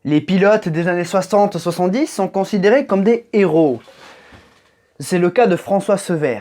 Les pilotes des années 60-70 sont considérés comme des héros. C'est le cas de François Sever.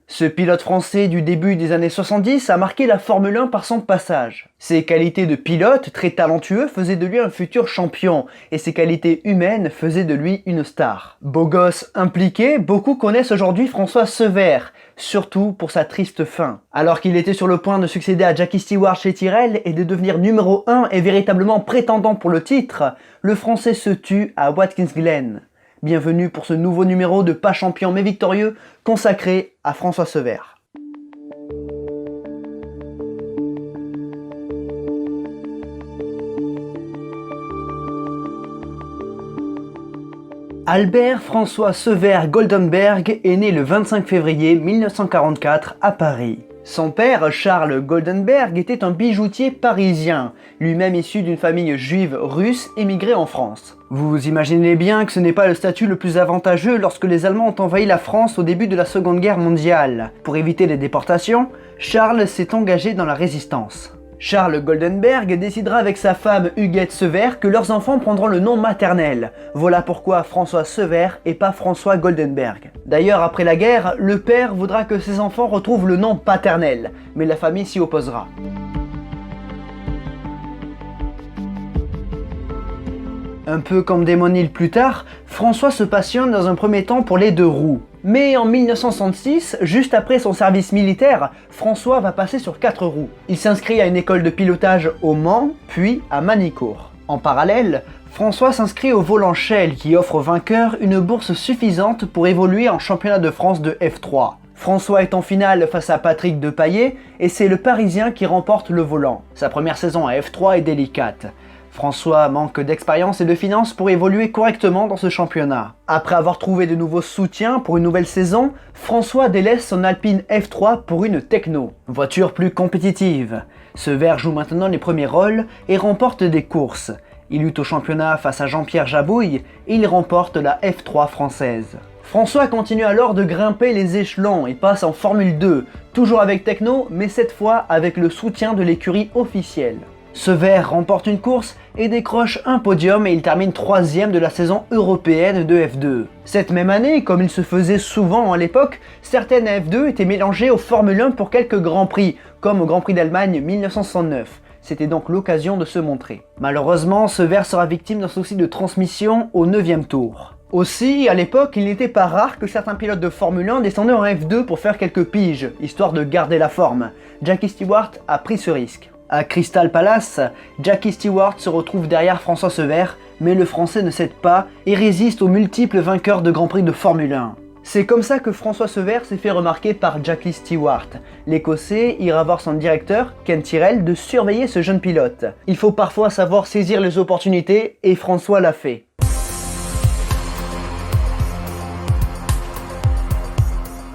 Ce pilote français du début des années 70 a marqué la Formule 1 par son passage. Ses qualités de pilote, très talentueux, faisaient de lui un futur champion, et ses qualités humaines faisaient de lui une star. Beau gosse impliqué, beaucoup connaissent aujourd'hui François Sever, surtout pour sa triste fin. Alors qu'il était sur le point de succéder à Jackie Stewart chez Tyrrell et de devenir numéro 1 et véritablement prétendant pour le titre, le Français se tue à Watkins Glen. Bienvenue pour ce nouveau numéro de Pas champion mais victorieux, consacré à François Sever. Albert François Sever Goldenberg est né le 25 février 1944 à Paris. Son père, Charles Goldenberg, était un bijoutier parisien, lui-même issu d'une famille juive russe émigrée en France. Vous imaginez bien que ce n'est pas le statut le plus avantageux lorsque les Allemands ont envahi la France au début de la Seconde Guerre mondiale. Pour éviter les déportations, Charles s'est engagé dans la résistance. Charles Goldenberg décidera avec sa femme Huguette Sever que leurs enfants prendront le nom maternel. Voilà pourquoi François Sever et pas François Goldenberg. D'ailleurs, après la guerre, le père voudra que ses enfants retrouvent le nom paternel, mais la famille s'y opposera. Un peu comme Damon Hill plus tard, François se passionne dans un premier temps pour les deux roues. Mais en 1966, juste après son service militaire, François va passer sur 4 roues. Il s'inscrit à une école de pilotage au Mans, puis à Manicourt. En parallèle, François s'inscrit au Volant Shell qui offre aux vainqueurs une bourse suffisante pour évoluer en championnat de France de F3. François est en finale face à Patrick Depailler et c'est le Parisien qui remporte le volant. Sa première saison à F3 est délicate. François manque d'expérience et de finances pour évoluer correctement dans ce championnat. Après avoir trouvé de nouveaux soutiens pour une nouvelle saison, François délaisse son Alpine F3 pour une Techno, voiture plus compétitive. Sever joue maintenant les premiers rôles et remporte des courses. Il lutte au championnat face à Jean-Pierre Jabouille et il remporte la F3 française. François continue alors de grimper les échelons et passe en Formule 2, toujours avec Techno, mais cette fois avec le soutien de l'écurie officielle. Sever remporte une course et décroche un podium et il termine 3ème de la saison européenne de F2. Cette même année, comme il se faisait souvent à l'époque, certaines F2 étaient mélangées aux Formule 1 pour quelques grands prix, comme au Grand Prix d'Allemagne 1969. C'était donc l'occasion de se montrer. Malheureusement, Sever sera victime d'un souci de transmission au 9e tour. Aussi, à l'époque, il n'était pas rare que certains pilotes de Formule 1 descendaient en F2 pour faire quelques piges, histoire de garder la forme. Jackie Stewart a pris ce risque. À Crystal Palace, Jackie Stewart se retrouve derrière François Sever, mais le Français ne cède pas et résiste aux multiples vainqueurs de Grand Prix de Formule 1. C'est comme ça que François Sever s'est fait remarquer par Jackie Stewart. L'Écossais ira voir son directeur, Ken Tyrrell, de surveiller ce jeune pilote. Il faut parfois savoir saisir les opportunités et François l'a fait.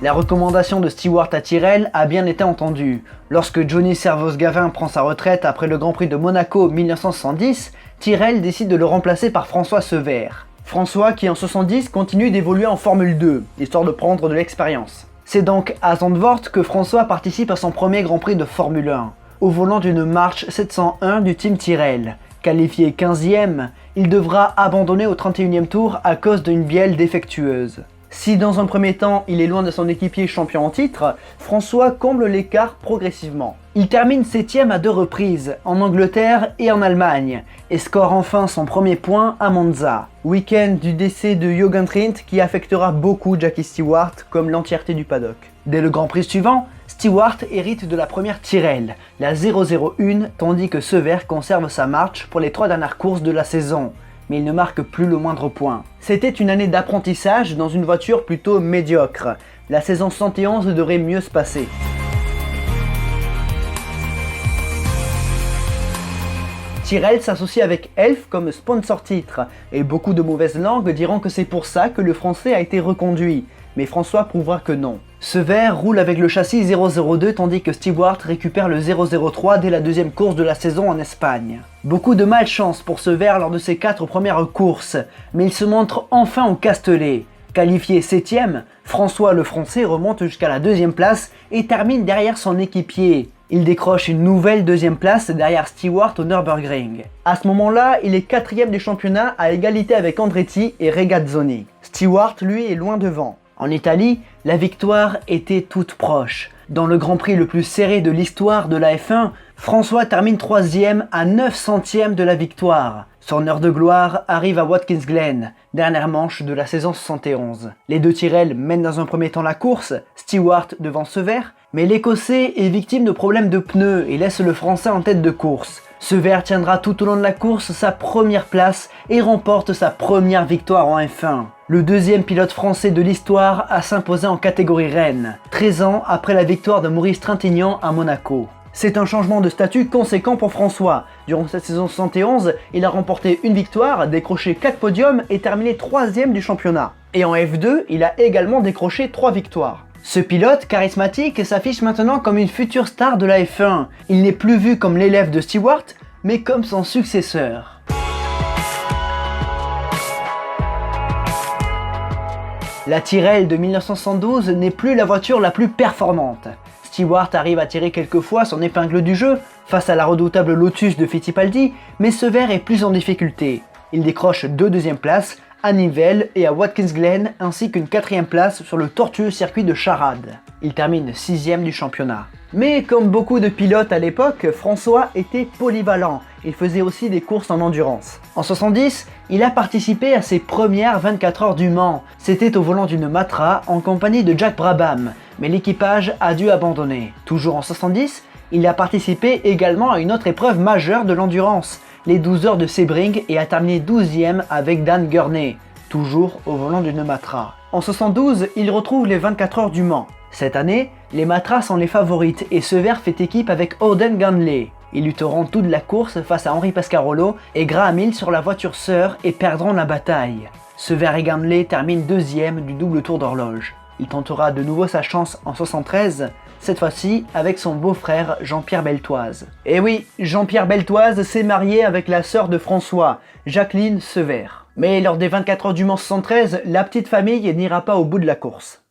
La recommandation de Stewart à Tyrrell a bien été entendue. Lorsque Johnny Servoz-Gavin prend sa retraite après le Grand Prix de Monaco 1970, Tyrrell décide de le remplacer par François Sever. François qui en 70 continue d'évoluer en Formule 2, histoire de prendre de l'expérience. C'est donc à Zandvoort que François participe à son premier Grand Prix de Formule 1, au volant d'une March 701 du team Tyrrell. Qualifié 15e, il devra abandonner au 31e tour à cause d'une bielle défectueuse. Si dans un premier temps il est loin de son équipier champion en titre, François comble l'écart progressivement. Il termine 7ème à 2 reprises, en Angleterre et en Allemagne, et score enfin son premier point à Monza. Week-end du décès de Jürgen Rindt qui affectera beaucoup Jackie Stewart comme l'entièreté du paddock. Dès le Grand Prix suivant, Stewart hérite de la première Tyrrell, la 001, tandis que Sever conserve sa marche pour les 3 dernières courses de la saison. Mais il ne marque plus le moindre point. C'était une année d'apprentissage dans une voiture plutôt médiocre. La saison 71 devrait mieux se passer. Tyrrell s'associe avec Elf comme sponsor titre, et beaucoup de mauvaises langues diront que c'est pour ça que le français a été reconduit. Mais François prouvera que non. Sever roule avec le châssis 002 tandis que Stewart récupère le 003 dès la 2e course de la saison en Espagne. Beaucoup de malchance pour Sever lors de ses 4 premières courses, mais il se montre enfin au Castellet. Qualifié 7ème, François le Français remonte jusqu'à la 2ème place et termine derrière son équipier. Il décroche une nouvelle 2ème place derrière Stewart au Nürburgring. À ce moment-là, il est 4ème du championnat à égalité avec Andretti et Regazzoni. Stewart, lui, est loin devant. En Italie, la victoire était toute proche. Dans le Grand Prix le plus serré de l'histoire de la F1, François termine 3ème à 9 centièmes de la victoire. Son heure de gloire arrive à Watkins Glen, dernière manche de la saison 71. Les deux Tyrrell mènent dans un premier temps la course, Stewart devant Sever, mais l'Écossais est victime de problèmes de pneus et laisse le Français en tête de course. Sever tiendra tout au long de la course sa première place et remporte sa première victoire en F1. Le deuxième pilote français de l'histoire à s'imposer en catégorie reine, 13 ans après la victoire de Maurice Trintignant à Monaco. C'est un changement de statut conséquent pour François. Durant cette saison 71, il a remporté une victoire, décroché 4 podiums et terminé 3ème du championnat. Et en F2, il a également décroché 3 victoires. Ce pilote charismatique s'affiche maintenant comme une future star de la F1. Il n'est plus vu comme l'élève de Stewart, mais comme son successeur. La Tyrrell de 1972 n'est plus la voiture la plus performante. Stewart arrive à tirer quelquefois son épingle du jeu face à la redoutable Lotus de Fittipaldi, mais Sever est plus en difficulté. Il décroche 2 deuxièmes places à Nivelles et à Watkins Glen, ainsi qu'une 4ème place sur le tortueux circuit de Charade. Il termine 6ème du championnat. Mais comme beaucoup de pilotes à l'époque, François était polyvalent. Il faisait aussi des courses en endurance. En 70, il a participé à ses premières 24 heures du Mans. C'était au volant d'une Matra en compagnie de Jack Brabham, mais l'équipage a dû abandonner. Toujours en 70, il a participé également à une autre épreuve majeure de l'endurance, les 12 heures de Sebring, et a terminé 12ème avec Dan Gurney, toujours au volant d'une Matra. En 72, il retrouve les 24 heures du Mans. Cette année, les Matras sont les favorites et Sever fait équipe avec Howden Ganley. Ils lutteront toute la course face à Henri Pescarolo et Graham Hill sur la voiture sœur et perdront la bataille. Sever et Ganley terminent 2ème du double tour d'horloge. Il tentera de nouveau sa chance en 73, cette fois-ci avec son beau-frère Jean-Pierre Beltoise. Et oui, Jean-Pierre Beltoise s'est marié avec la sœur de François, Jacqueline Sever. Mais lors des 24 heures du Mans 73, la petite famille n'ira pas au bout de la course.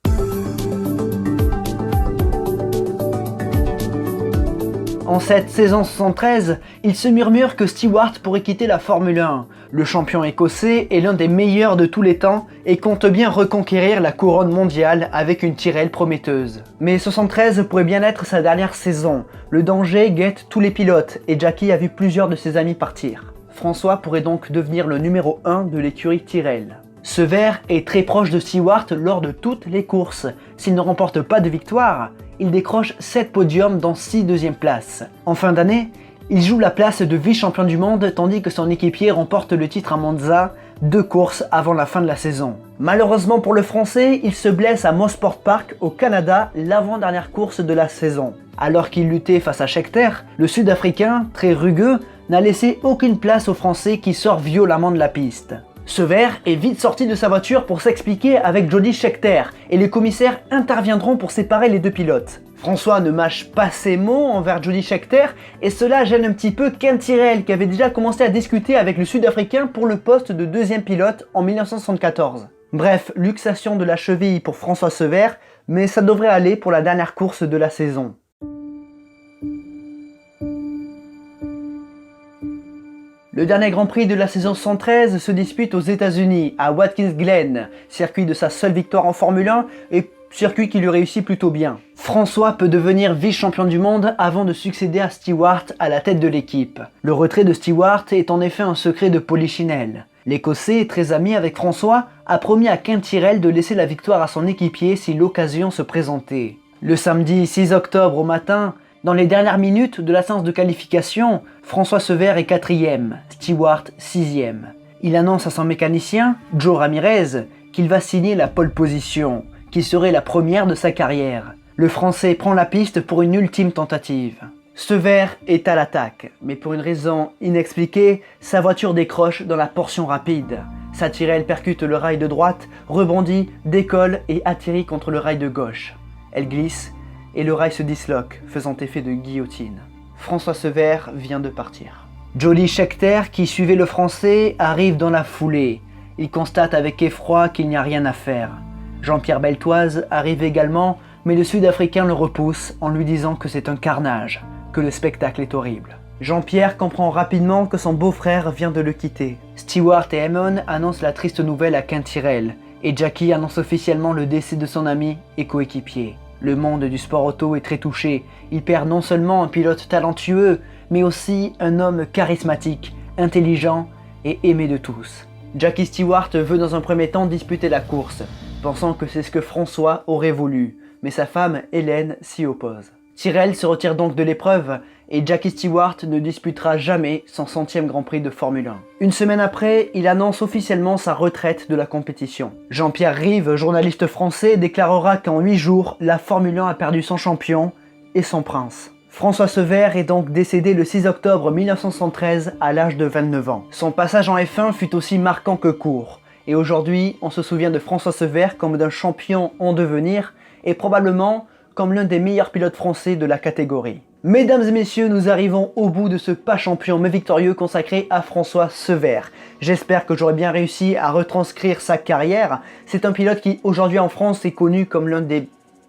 En cette saison 73, il se murmure que Stewart pourrait quitter la Formule 1. Le champion écossais est l'un des meilleurs de tous les temps et compte bien reconquérir la couronne mondiale avec une Tyrrell prometteuse. Mais 73 pourrait bien être sa dernière saison. Le danger guette tous les pilotes et Jackie a vu plusieurs de ses amis partir. François pourrait donc devenir le numéro 1 de l'écurie Tyrrell. Sever est très proche de Stewart lors de toutes les courses. S'il ne remporte pas de victoire, il décroche 7 podiums dans 6 deuxièmes places. En fin d'année, il joue la place de vice-champion du monde tandis que son équipier remporte le titre à Monza 2 courses avant la fin de la saison. Malheureusement pour le Français, il se blesse à Mosport Park au Canada l'avant-dernière course de la saison. Alors qu'il luttait face à Scheckter, le Sud-Africain, très rugueux, n'a laissé aucune place au Français qui sort violemment de la piste. Sever est vite sorti de sa voiture pour s'expliquer avec Jody Scheckter et les commissaires interviendront pour séparer les deux pilotes. François ne mâche pas ses mots envers Jody Scheckter et cela gêne un petit peu Ken Tyrrell qui avait déjà commencé à discuter avec le Sud-Africain pour le poste de deuxième pilote en 1974. Bref, luxation de la cheville pour François Sever, mais ça devrait aller pour la dernière course de la saison. Le dernier Grand Prix de la saison 113 se dispute aux États-Unis, à Watkins Glen, circuit de sa seule victoire en Formule 1 et circuit qui lui réussit plutôt bien. François peut devenir vice-champion du monde avant de succéder à Stewart à la tête de l'équipe. Le retrait de Stewart est en effet un secret de Polichinelle. L'Écossais, très ami avec François, a promis à Ken Tyrrell de laisser la victoire à son équipier si l'occasion se présentait. Le samedi 6 octobre au matin, dans les dernières minutes de la séance de qualification, François Sever est 4ème, Stewart 6ème. Il annonce à son mécanicien, Joe Ramirez, qu'il va signer la pole position, qui serait la première de sa carrière. Le Français prend la piste pour une ultime tentative. Sever est à l'attaque, mais pour une raison inexpliquée, sa voiture décroche dans la portion rapide. Sa Tyrrell percute le rail de droite, rebondit, décolle et atterrit contre le rail de gauche. Elle glisse et le rail se disloque, faisant effet de guillotine. François Sever vient de partir. Jody Scheckter, qui suivait le Français, arrive dans la foulée. Il constate avec effroi qu'il n'y a rien à faire. Jean-Pierre Beltoise arrive également, mais le Sud-Africain le repousse en lui disant que c'est un carnage, que le spectacle est horrible. Jean-Pierre comprend rapidement que son beau-frère vient de le quitter. Stewart et Eamon annoncent la triste nouvelle à Ken Tyrrell, et Jackie annonce officiellement le décès de son ami et coéquipier. Le monde du sport auto est très touché. Il perd non seulement un pilote talentueux, mais aussi un homme charismatique, intelligent et aimé de tous. Jackie Stewart veut dans un premier temps disputer la course, pensant que c'est ce que François aurait voulu, mais sa femme Hélène s'y oppose. Tyrrell se retire donc de l'épreuve et Jackie Stewart ne disputera jamais son 100e Grand Prix de Formule 1. Une semaine après, il annonce officiellement sa retraite de la compétition. Jean-Pierre Rive, journaliste français, déclarera qu'en 8 jours, la Formule 1 a perdu son champion et son prince. François Severt est donc décédé le 6 octobre 1973 à l'âge de 29 ans. Son passage en F1 fut aussi marquant que court. Et aujourd'hui, on se souvient de François Severt comme d'un champion en devenir et probablement comme l'un des meilleurs pilotes français de la catégorie. Mesdames et messieurs, nous arrivons au bout de ce pas champion mais victorieux consacré à François Severt. J'espère que j'aurai bien réussi à retranscrire sa carrière. C'est un pilote qui aujourd'hui en France est connu comme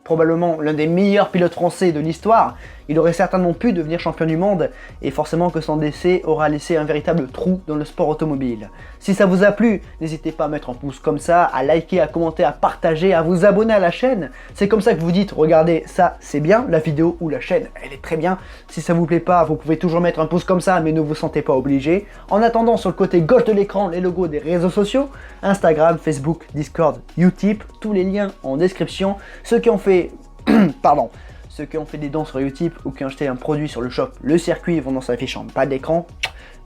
probablement l'un des meilleurs pilotes français de l'histoire. Il aurait certainement pu devenir champion du monde et forcément que son décès aura laissé un véritable trou dans le sport automobile. Si ça vous a plu, n'hésitez pas à mettre un pouce comme ça, à liker, à commenter, à partager, à vous abonner à la chaîne. C'est comme ça que vous dites, regardez, ça c'est bien, la vidéo ou la chaîne, elle est très bien. Si ça vous plaît pas, vous pouvez toujours mettre un pouce comme ça, mais ne vous sentez pas obligé. En attendant, sur le côté gauche de l'écran, les logos des réseaux sociaux, Instagram, Facebook, Discord, Utip, tous les liens en description. Ceux qui ont fait... Pardon. Ceux qui ont fait des dons sur Utip ou qui ont acheté un produit sur le shop Le Circuit vont dans s'affiche en bas d'écran.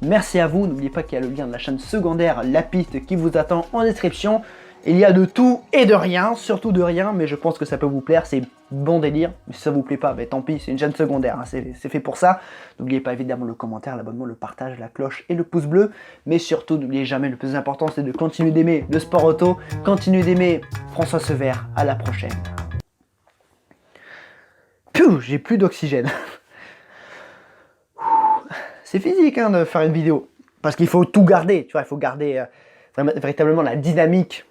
Merci à vous, n'oubliez pas qu'il y a le lien de la chaîne secondaire La Piste qui vous attend en description. Il y a de tout et de rien, surtout de rien, mais je pense que ça peut vous plaire, c'est bon délire. Mais si ça vous plaît pas, bah, tant pis, c'est une chaîne secondaire, hein, c'est fait pour ça. N'oubliez pas évidemment le commentaire, l'abonnement, le partage, la cloche et le pouce bleu. Mais surtout, n'oubliez jamais, le plus important, c'est de continuer d'aimer le sport auto, continuer d'aimer François Severt. À la prochaine. J'ai plus d'oxygène. C'est physique hein, de faire une vidéo. Parce qu'il faut tout garder, tu vois, il faut garder véritablement la dynamique,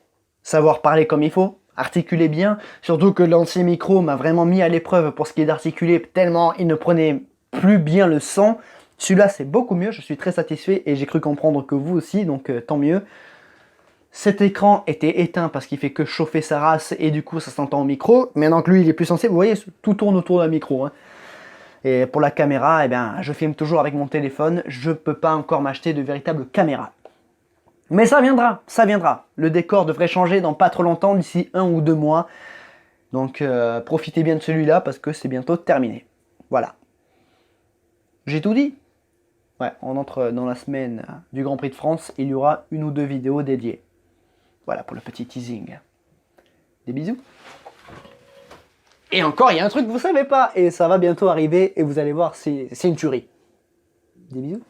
savoir parler comme il faut, articuler bien. Surtout que l'ancien micro m'a vraiment mis à l'épreuve pour ce qui est d'articuler, tellement il ne prenait plus bien le son. Celui-là c'est beaucoup mieux, je suis très satisfait et j'ai cru comprendre que vous aussi, donc tant mieux. Cet écran était éteint parce qu'il fait que chauffer sa race et du coup ça s'entend au micro. Maintenant que lui il est plus sensible, vous voyez, tout tourne autour d'un micro. Hein. Et pour la caméra, eh bien, je filme toujours avec mon téléphone. Je ne peux pas encore m'acheter de véritable caméra. Mais ça viendra, ça viendra. Le décor devrait changer dans pas trop longtemps, d'ici 1 ou 2 mois. Donc profitez bien de celui-là parce que c'est bientôt terminé. Voilà. J'ai tout dit. Ouais, on entre dans la semaine du Grand Prix de France. Il y aura 1 ou 2 vidéos dédiées. Voilà pour le petit teasing. Des bisous. Et encore, il y a un truc que vous savez pas, et ça va bientôt arriver, et vous allez voir, c'est une tuerie. Des bisous.